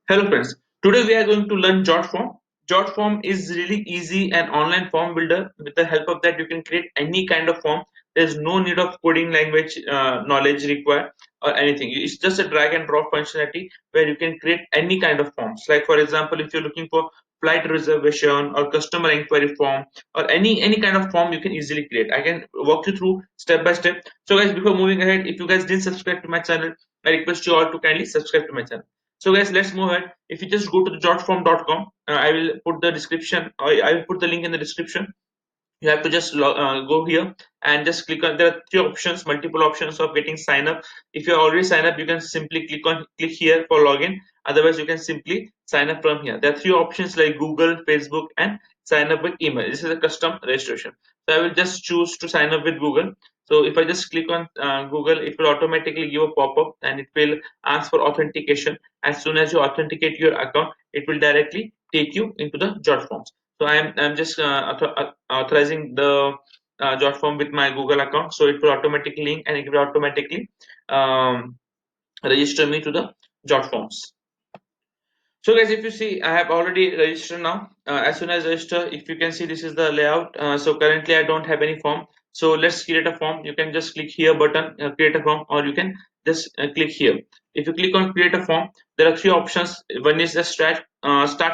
Hello friends, today we are going to learn JotForm. JotForm is really easy and online form builder. With the help of that you can create any kind of form. There's no need of coding language knowledge required or anything. It's just a drag and drop functionality where you can create any kind of forms. Like for example, if you're looking for flight reservation or customer inquiry form or any kind of form you can easily create. I can walk you through step by step. So guys, before moving ahead, if you guys didn't subscribe to my channel, I request you all to kindly subscribe to my channel. So guys, let's move ahead. If you just go to the jotform.com, I will put the description. I will put the link in the description. You have to just go here and just click on. There are three options, multiple options of getting sign up. If you already signed up, you can simply click here for login. Otherwise, you can simply sign up from here. There are three options like Google, Facebook, and sign up with email. This is a custom registration. So I will just choose to sign up with Google. So if I just click on Google, it will automatically give a pop-up and it will ask for authentication. As soon as you authenticate your account, it will directly take you into the JotForms. So I'm just authorizing the JotForm with my Google account. So it will automatically link and it will automatically um, register me to the JotForms. So guys, if you see, I have already registered now. As soon as I register, if you can see, this is the layout. So currently I don't have any form. So let's create a form. You can just click here button, create a form, or you can just click here. If you click on create a form, there are three options. One is the start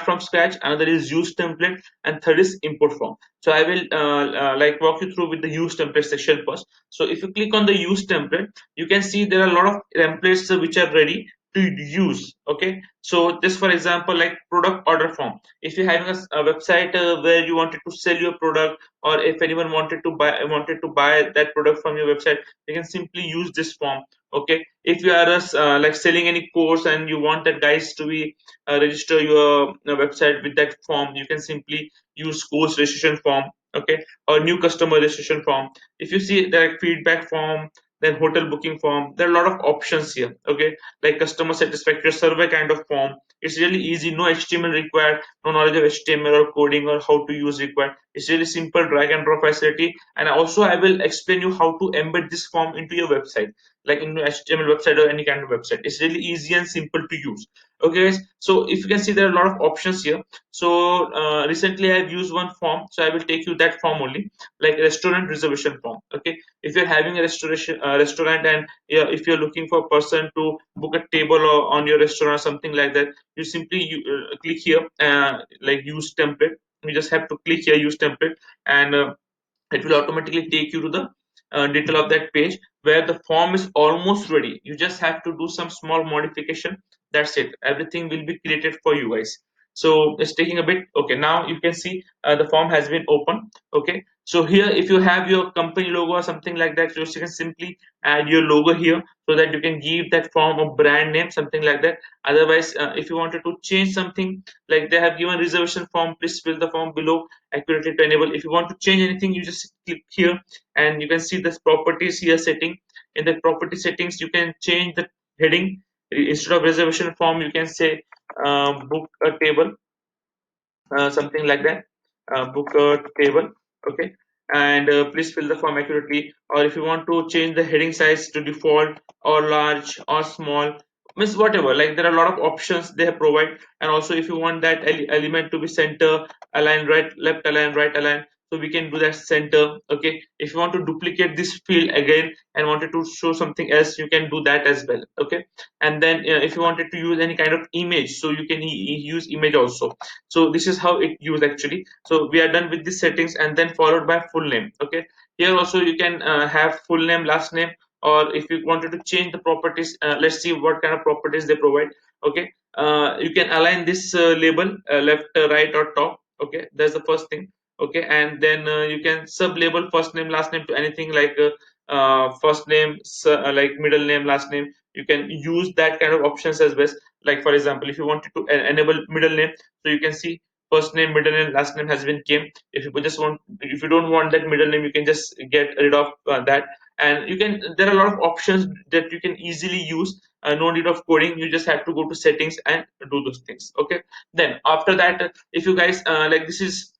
from scratch, another is use template, and third is import form. So I will like walk you through with the use template section first. So if you click on the use template, you can see there are a lot of templates which are ready to use. Okay, so this for example like product order form. If you're having a website where you wanted to sell your product, or if anyone wanted to buy that product from your website, you can simply use this form. Okay, if you are like selling any course and you want that guys to be register your website with that form, you can simply use course registration form. Okay, or new customer registration form. If you see there are feedback form, then hotel booking form, there are a lot of options here. Okay, like customer satisfaction survey kind of form. It's really easy, no HTML required, no knowledge of HTML or coding or how to use required. It's really simple drag and drop facility. And also I will explain you how to embed this form into your website, like in your HTML website or any kind of website. It's really easy and simple to use. Okay guys, so if you can see there are a lot of options here. So recently I've used one form, so I will take you that form only, like restaurant reservation form. Okay, if you're having a restaurant, and yeah, if you're looking for a person to book a table or on your restaurant or something like that, you simply click here, like use template. You just have to click here use template, and it will automatically take you to the detail of that page where the form is almost ready. You just have to do some small modification. That's it, everything will be created for you guys. So it's taking a bit. Okay, now you can see the form has been open. Okay, so here if you have your company logo or something like that, you can simply add your logo here so that you can give that form a brand name, something like that. Otherwise, if you wanted to change something, like they have given reservation form, please fill the form below accurately to enable. If you want to change anything, you just click here and you can see this properties here setting. In the property settings, you can change the heading. Instead of reservation form, you can say book a table, something like that. Book a table. Okay, and please fill the form accurately. Or if you want to change the heading size to default or large or small, means whatever, like there are a lot of options they have provide. And also if you want that element to be center align, right left align, right align, so we can do that center. Okay, if you want to duplicate this field again and wanted to show something else, you can do that as well. Okay, and then if you wanted to use any kind of image, so you can use image also. So this is how it used actually. So we are done with the settings, and then followed by full name. Okay, here also you can have full name, last name, or if you wanted to change the properties, let's see what kind of properties they provide. Okay, you can align this label left, right, or top. Okay, that's the first thing. Okay, and then you can sub label first name, last name to anything like first name, like middle name, last name. You can use that kind of options as well. Like for example, if you wanted to enable middle name, so you can see first name, middle name, last name has been came. If you just want, if you don't want that middle name, you can just get rid of that. And you can, there are a lot of options that you can easily use. No need of coding, you just have to go to settings and do those things. Okay, then after that, if you guys like, this is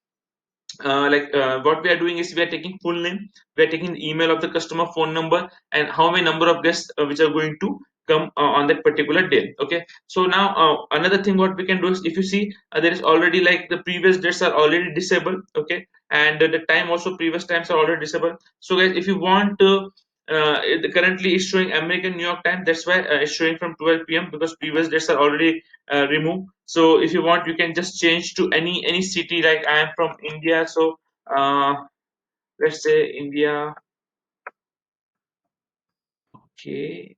what we are doing is we are taking full name, we are taking the email of the customer, phone number, and how many number of guests which are going to come on that particular day. Okay, so now another thing what we can do is, if you see, there is already like the previous dates are already disabled. Okay, and the time also previous times are already disabled. So guys, if you want to currently it's showing American New York time, that's why it's showing from 12 p.m. because previous dates are already removed. So if you want, you can just change to any city. Like I am from India, so uh, let's say India. Okay.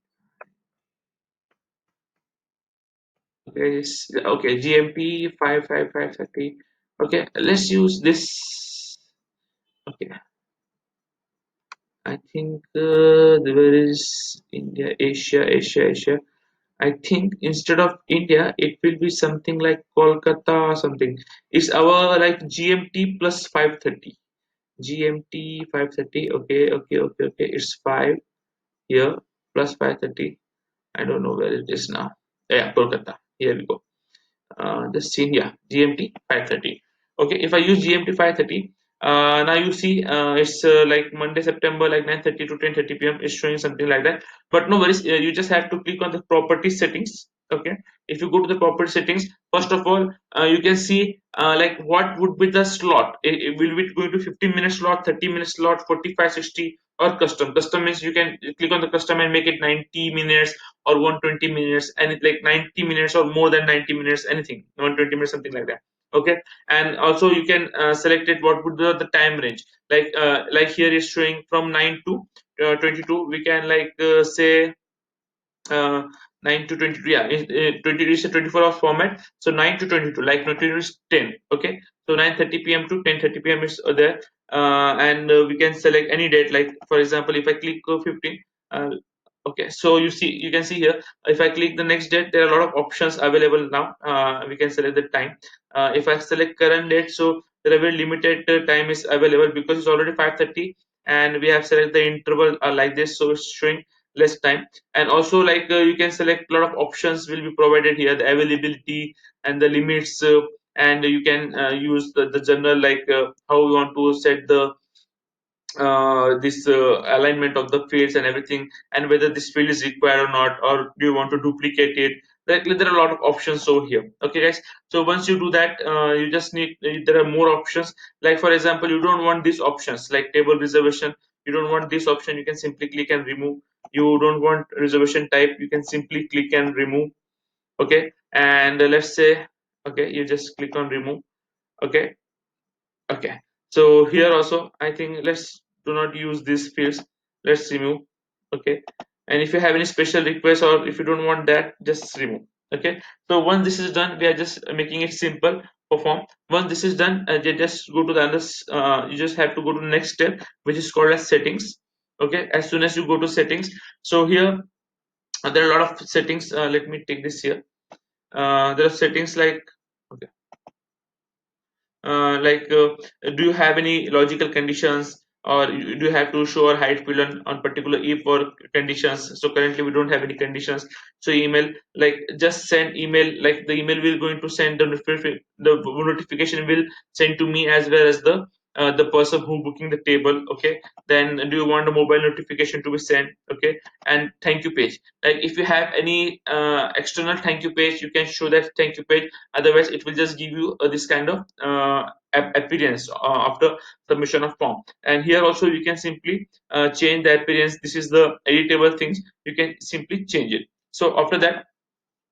Okay, okay, GMP 55530. Okay, let's use this. Okay, I think there is India, Asia. I think instead of India, it will be something like Kolkata or something. It's our like GMT plus 530. GMT 530. Okay. It's 5 here plus 530. I don't know where it is now. Yeah, Kolkata. Here we go. Just see here, GMT 530. Okay, if I use GMT 530, now you see it's like Monday September like 9:30 to 10:30 p.m. is showing something like that. But no worries, you just have to click on the property settings. Okay, if you go to the property settings, first of all, you can see like what would be the slot. Will it going to 15-minute slot, 30-minute slot, 45, 60, or custom? Custom means you can click on the custom and make it 90 minutes or 120 minutes, and it's like 90 minutes or more than 90 minutes, anything 120 minutes, something like that. Okay, and also you can select it what would be the time range, like here is showing from 9 to 22. We can like say uh, 9 to 22. Yeah, 20 is a 24 hours format, so 9 to 22, like 22 is 10. Okay, so 9:30 p.m. to 10:30 p.m. is there, and we can select any date, like for example if I click 15. Okay, so you can see here, if I click the next date, there are a lot of options available now. We can select the time. If I select current date, so there are very limited time is available because it's already 5:30, and we have selected the interval like this, so it's showing less time. And also like you can select a lot of options will be provided here, the availability and the limits, and you can use the general, like how you want to set the this alignment of the fields and everything, and whether this field is required or not, or do you want to duplicate it. There are a lot of options over here. Okay guys, so once you do that, you just need, there are more options. Like for example, you don't want these options like table reservation, you don't want this option, you can simply click and remove. You don't want reservation type, you can simply click and remove. Okay, and let's say, okay, you just click on remove. Okay, okay, so here also I think let's do not use these fields, let's remove. Okay, and if you have any special request or if you don't want that, just remove. Okay, so once this is done, we are just making it simple for form. Once this is done, you just go to the other you just have to go to the next step, which is called as settings. Okay, as soon as you go to settings, so here there are a lot of settings. Let me take this here. There are settings like, okay, do you have any logical conditions, or do you have to show or hide field on particular if or conditions? So currently we don't have any conditions. So email, like just send email, like the email will going to send the notification will send to me as well as the person who booking the table. Okay, then do you want a mobile notification to be sent? Okay, and thank you page, like if you have any external thank you page, you can show that thank you page. Otherwise it will just give you this kind of appearance after submission of form. And here also you can simply change the appearance. This is the editable things, you can simply change it. So after that,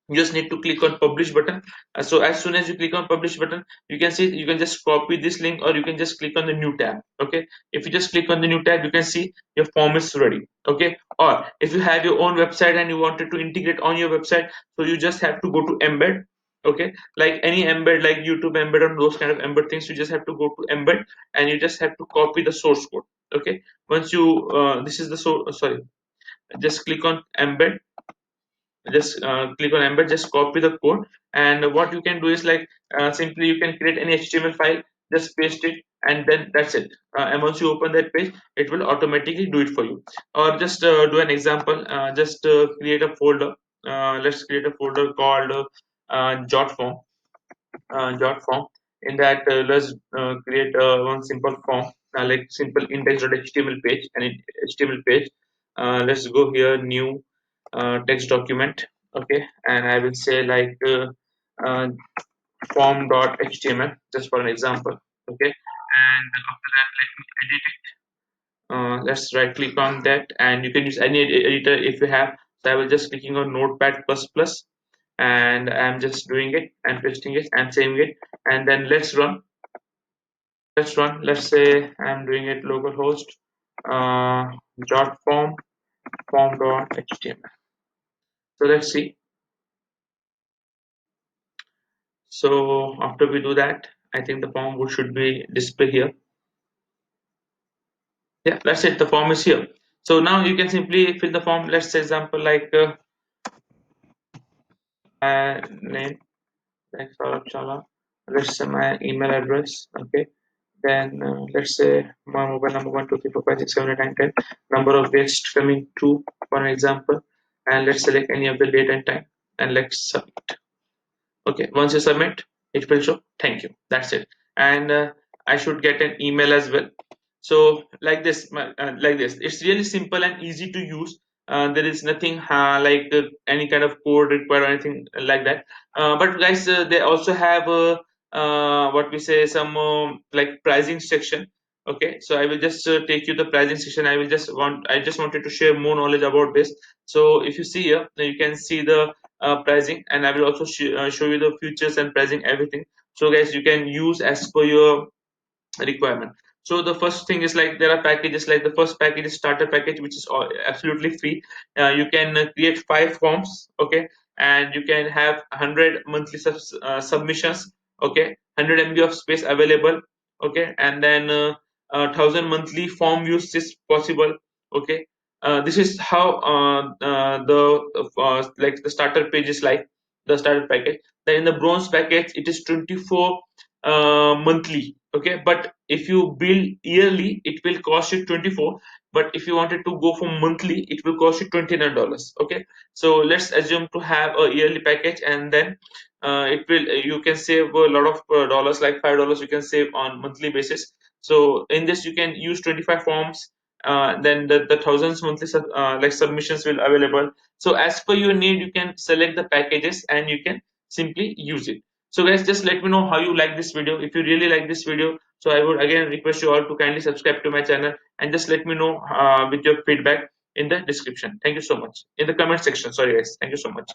you just need to click on publish button. So as soon as you click on publish button, you can see, you can just copy this link or you can just click on the new tab. Okay, if you just click on the new tab, you can see your form is ready. Okay, or if you have your own website and you wanted to integrate on your website, so you just have to go to embed. Okay, like any embed, like YouTube embed or those kind of embed things, you just have to go to embed and you just have to copy the source code. Okay, once you this is the sorry, just click on embed, just click on embed, just copy the code. And what you can do is like simply you can create any HTML file, just paste it, and then that's it. And once you open that page, it will automatically do it for you. Or just do an example, just create a folder. Let's create a folder called JotForm. JotForm. In that, let's create one simple form, like simple index.html page, and HTML page. Let's go here, new. text document. Okay, and I will say like uh, form.html just for an example. Okay, and after that let me edit it. Let's right click on that, and you can use any editor if you have. So I will just clicking on notepad plus plus, and I'm just doing it and pasting it and saving it, and then let's run. Let's say I'm doing it localhost dot form.html. So let's see. So after we do that, I think the form should be displayed here. Yeah, that's it. The form is here. So now you can simply fill the form. Let's say example like name like Sourabh Chala. Let's say my email address. Okay. Then let's say my mobile number 1 2 3 4 5 6 7 8 9 10. Number of guests coming to for an example, and let's select any of the date and time, and let's submit. Okay, once you submit, it will show thank you. That's it. And I should get an email as well. So like this, like this, it's really simple and easy to use. There is nothing like any kind of code required or anything like that. But guys, they also have what we say some like pricing section. Okay, so I will just take you the pricing section. I just wanted to share more knowledge about this. So if you see here, you can see the pricing, and I will also show you the features and pricing everything. So guys, you can use as per your requirement. So the first thing is like there are packages, like the first package is starter package, which is absolutely free. You can create 5 forms. Okay, and you can have 100 monthly submissions. Okay, 100 MB of space available. Okay, and then 1,000 monthly form use is possible. Okay, this is how the like the starter page is like, the starter package. Then in the bronze package it is 24 monthly. Okay, but if you bill yearly it will cost you 24, but if you wanted to go for monthly it will cost you $29. Okay, so let's assume to have a yearly package, and then it will you can save a lot of dollars, like $5 you can save on monthly basis. So in this you can use 25 forms. Then the thousands monthly like submissions will available. So as per your need you can select the packages and you can simply use it. So guys, just let me know how you like this video. If you really like this video, so I would again request you all to kindly subscribe to my channel, and just let me know with your feedback in the description. Thank you so much. In the comment section. Sorry guys. Thank you so much.